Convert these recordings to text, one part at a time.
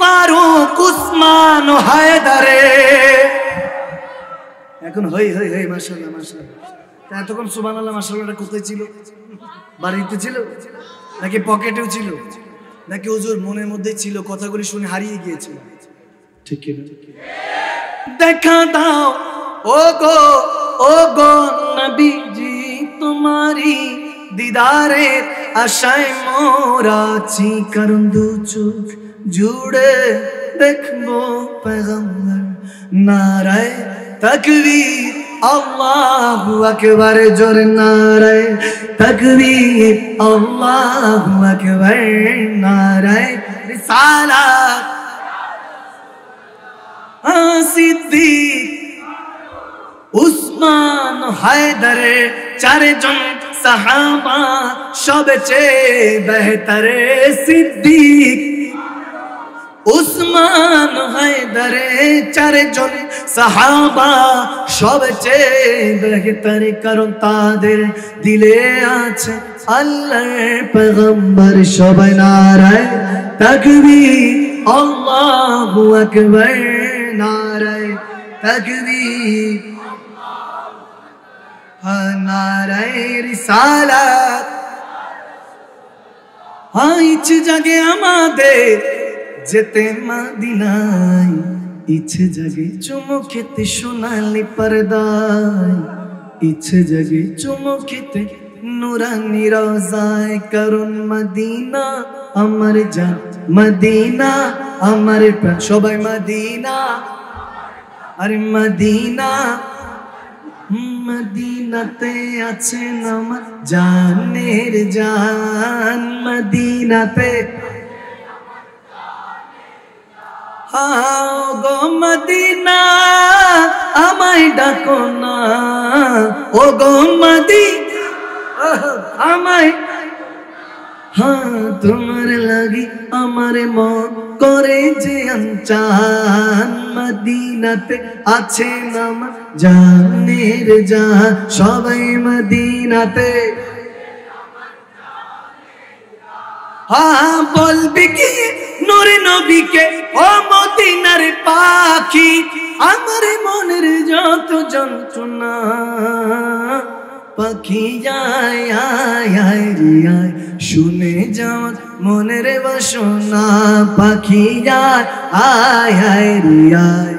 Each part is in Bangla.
ফারুক উসমান হায়দারে। এখন হই হই হই মাশাআল্লাহ মাশাআল্লাহ। এতক্ষণ সুবহানাল্লাহ মাশাআল্লাহটা কোথায় ছিল? বাড়িতে ছিল নাকি পকেটেও ছিল নাকি হুজুর মনের মধ্যে ছিল? কথাগুলি শুনে হারিয়ে গিয়েছিল। ঠিক কি না? দেখা দাও ও গো নবীজি তোমারি দিদারের আশায় মোরা আছি, কারণ দু চোখ জুড়ে দেখবো পয়গম্বর। নারায়ে তাকবীর আল্লাহু আকবার, জোরে নারায়ে তাকবীর আল্লাহু আকবার, নারায়ে রিসালাত। সিদ্দিক উসমান হায়দারে চারজন সাহাবা সবচেয়ে বেহতরে। সিদ্দিক উসমান হায়দারে চারজন সাহাবা সবচেয়ে বেহতর, কারণ তাদের দিলে আছে আল্লাহর পয়গম্বর। সবাই নারায়ে তাকবীর আল্লাহু আকবার, নারায়ে তাকবীর নারায়ে রিসালাত। ইচ্ছে জাগে আমাদের যেতে মদিনায়, ইচ্ছে জাগে চুমু খেতে সোনালি পর্দায়, ইচ্ছে জাগে চুমু খেতে নুরানি রওজায়, কারণ মদিনা আমার জান, মদিনা আমার প্রাণ। সবাই মদিনা, আরে মদিনা, মদিনাতে আছেন আমার জানের জান, মদিনাতে। গো মদিনা আমায় ডাকো না, ও গো মদিনা আমায়। তোমার লাগি আমার মন করে যে আনচান, মদিনাতে আছেন আমার জানের জান। সবাই মদিনাতে। বলবি কি নূরে নবীকে ও মদিনার পাখি, আমার মনের যত যন্ত্রণা পাখি আয় আয় আয় রে আয়, শুনে যাও মনের বাসনা পাখি আয় আয় আয় রে আয়।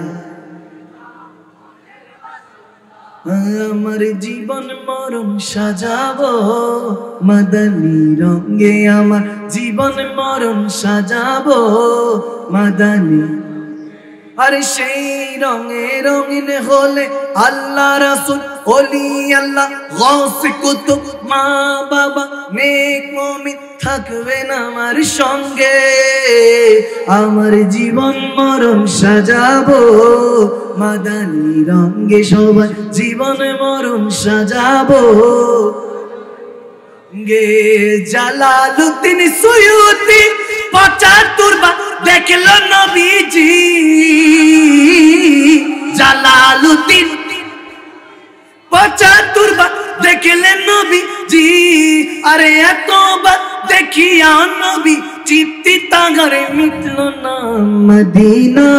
আমার জীবন মরণ সাজাবো মাদানী রঙে, আমার জীবন মরণ সাজাবো মাদানী। আর সেই রঙে রঙিন হলে আল্লাহ রাসূল ওলি আল্লাহ গৌস কুতুব মা বাবা নেক মুমিন থাকবেন আমার সঙ্গে। আমার জীবন মরণ সাজাবো মাদানী রঙে, সবাই জীবন মরণ সাজাবো গে। জালালউদ্দিন সুয়ুতি ৭৫ বার দেখলো নবীজি, জালালউদ্দিন ৭৫ বার দেখলেন নবীজি। আরে এতবার দেখিয়া নবী তৃপ্তি তাগারে মিটল না। মদিনা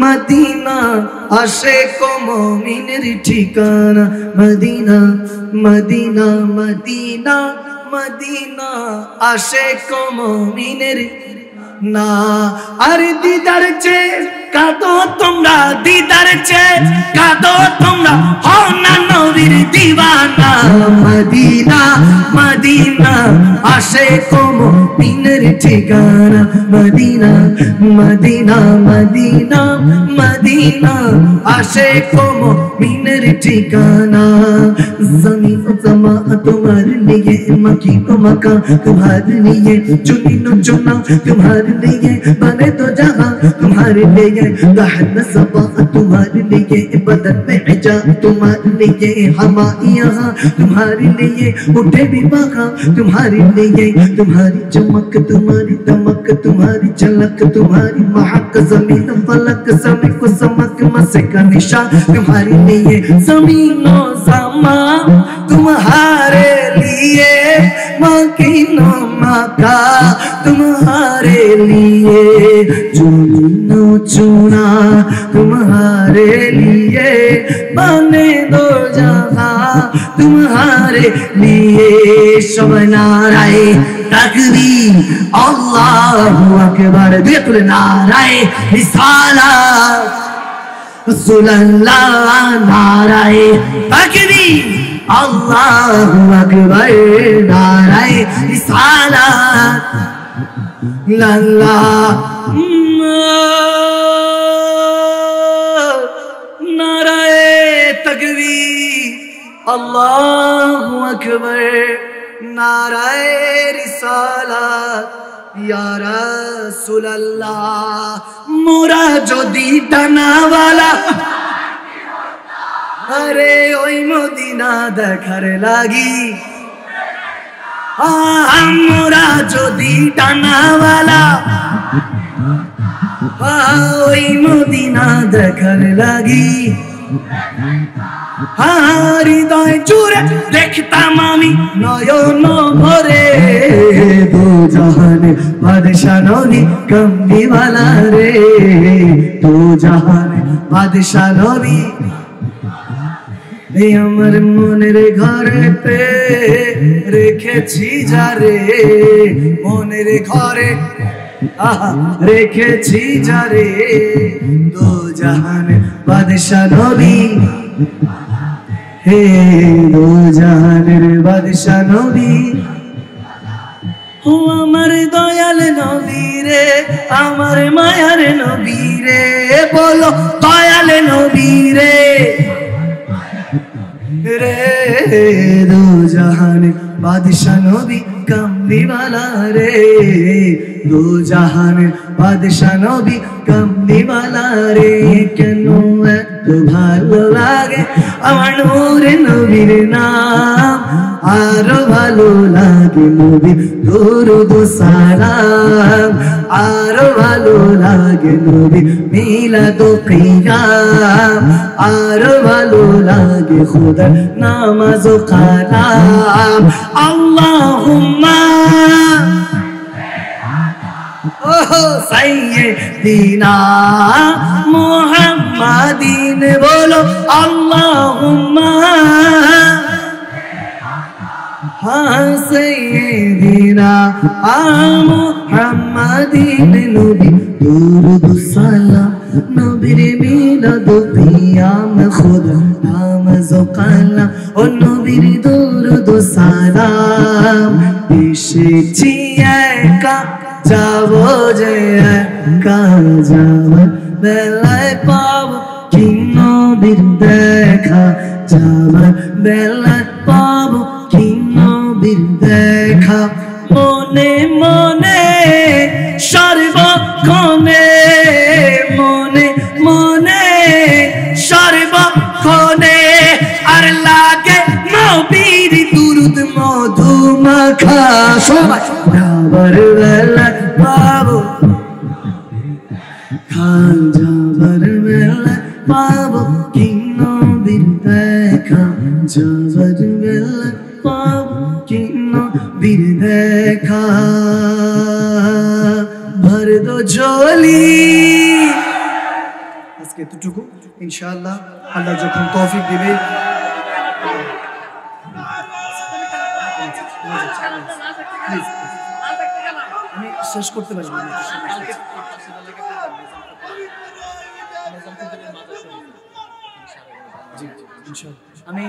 মদিনা আশিক মুমিনের ঠিকানা, মদিনা মদিনা মদিনা মদিনা আশিক মুমিনের না। আর দিদার চেয়ে কাঁদো তোমরা, দিদার চেয়ে কাঁদো তোমরা, হও না নবীর দিওয়ানা। মদিনা মদিনা আশিক মুমিনের ঠিকানা, মদিনা মদিনা মদিনা মদিনা আশিক মুমিনের ঠিকানা। জমিন ও সমা তোমার लिए, मकी को मका तुम्हारे लिए, चुनी नो चुना तुम्हारे लिए, बने तो जहां तुम्हारे लिए, दहन सबा तुम्हारे लिए, बदन में हिजा तुम्हारे लिए, हमा यहाँ तुम्हारे लिए, उठे भी बहा तुम्हारे लिए, तुम्हारी चमक तुम्हारी दमक तुम्हारी झलक तुम्हारी महक, जमीन फलक समय को समक मसे का निशान तुम्हारे लिए, जमीनो समा तुम्हारे लिए, मकीनो मका तुम्हारे लिए। जुनून चुना तुम्हारे लिए बने दो जहां तुम्हारे लिए सब नाराए तकबीर अल्लाहु अकबर देखो नाराए रिसालत रसूलुल्लाह नाराए तकबीर अल्लाहु अकबर नाराए रिसालत अल्लाह नाराए तकबीर अल्लाहु अकबर नाराए रिसालत या रसूलल्लाह मोरा जोदी डानावाला अरे ओई मदीना देखार लागी मोरा जोदी डानावाला ओई मदीना देखार लागी हृदय जुड़े देखताम आमी नयन भरे दो जहाने बादशाह नबी कमलीवाला रे दो जहाने बादशाह नबी আমার মনের ঘরেতে রেখেছি যারে মনের ঘরে রেখেছি যারে দো জাহান বাদশাহ নবী হে দো জাহানের বাদশাহ নবী ও আমার দয়াল নবী রে আমার মায়ার নবী রে বলো দয়াল নবী রে रे दो जहान बादशाह नबी कमलीवाला रे दो जहान बादशाह नबी कमलीवाला रे केनो एत भालो लागे आमार नूरे नबीर नाम आरो भालो लागे नबी दुरूद सालाम आरो भालो लागे नबी मिलाद क़ियाम आरो भालो लागे खुदा नामाज कलाम अल्लाहुम्मा सय्यिदना मुहम्मदिन बोलो अल्लाहुम्मा सय्यिदना मुहम्मदिन नबी दुरूद सलाम नबीर मिलाद क़ियाम खुदा नामाज कलाम ओ नबीर दुरूद सलाम एसेছি একা যাবো যে একা যাবার বেলায় পাবো কি নবীর দেখা যাবার বেলায় পাবো কি নবীর দেখা মনে মনে সর্বক্ষণে মনে মনে সর্বক্ষণে আর লাগে নবীর দুরুদ মধু মাখা সবাই যাবার বেলা পাবো খান যাবার বেলা পাবো কি নবীর দেখা যাবার বেলা পাবো কি নবীর দেখা ভর দো ঝোলি আজকে এতটুকু ইনশাআল্লাহ আল্লাহ যখন তৌফিক দিবে আমি শেষ করতে পারবো না আমি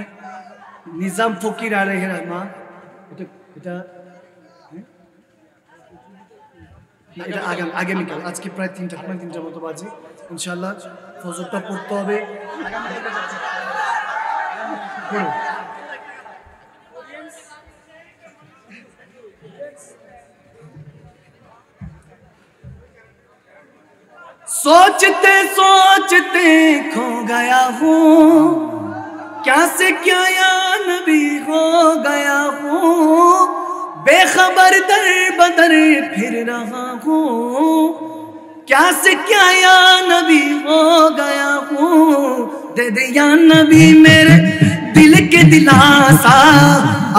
নিজাম ফকির আলাইহির রহমা এটা আগামীকাল আজকে প্রায় 3টা মতো বাজে ইনশাআল্লাহ ফজরটা পড়তে হবে सोचते सोचते खो गया हूँ क्या से क्या या नबी हो गया हूँ बेखबर दर बदर फिर रहा हूँ क्या से क्या या नबी हो गया हूँ दे दे या नबी मेरे दिल के दिलासा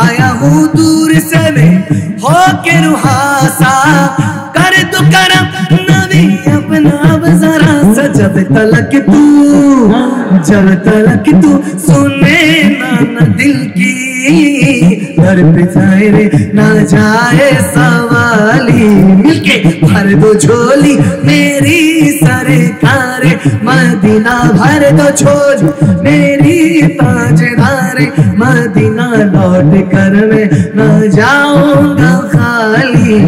आया हूँ दूर से मैं हो के रुहासा कर दो करम नबी जब तलक तू सुने ना दिल की, दर पे जाए रे ना जाए सवाली। मिलके भर दो झोली मेरी सरकार मदीना, भर दो झोली मेरी ताजदार मदीना, लौट कर मैं न जाऊंगा खाली।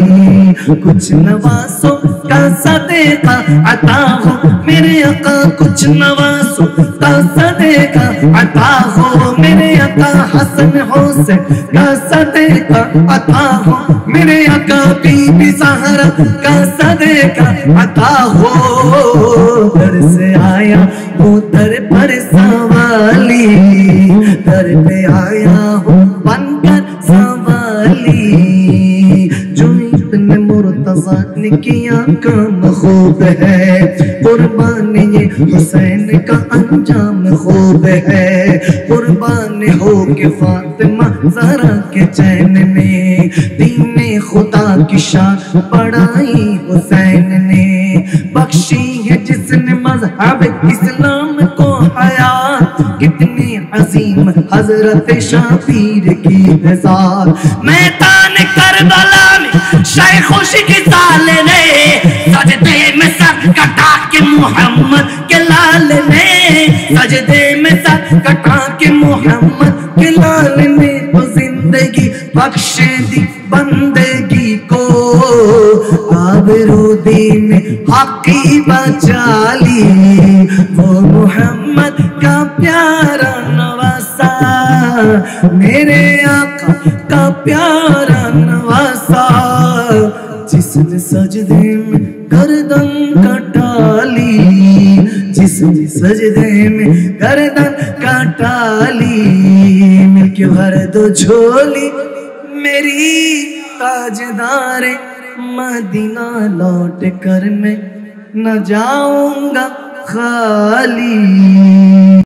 कुछ नवासों का सदेका अता हो मेरे आका, कुछ नवासों का सदेका अता हो मेरे आका, हसन हुसैन का सदेका अता हो मेरे आका, बीबी ज़हरा का सदेका अता हो। दर से आया वो दर पर सवाली, दर पे आया हो बनकर सवाली। जो इतने मुर्तज़ा ने किया काम खूब है, कुर्बान ये हुसैन का अंजाम खूब है। कुर्बान हो के फातिमा ज़हरा के चैन में, दीने खुदा की शान बढ़ाई हुसैन ने। बख्शी है जिसने मज़हब इस्लाम को हयात, कितनी अजीम हजरत शाबीर की मिसाल। मैदान करबला में शेख खुशी की साल ने, सजदे में सर कटा के मोहम्मद के लाल ने, सजदे में सर कटा के मोहम्मद के लाल ने तो जिंदगी बख्श दी बंदगी को। आबरू दीन हकी बचा ली, वो मोहम्मद का प्यारा नवासा, मेरे आका का प्यारा नवासा। जिसने सजदे में गर्दन कटा ली, जिसने सजदे में गर्दन कटा ली, मिलके भर दो झोली मेरी ताजदार मदीना, लौट कर मैं न जाऊंगा खाली।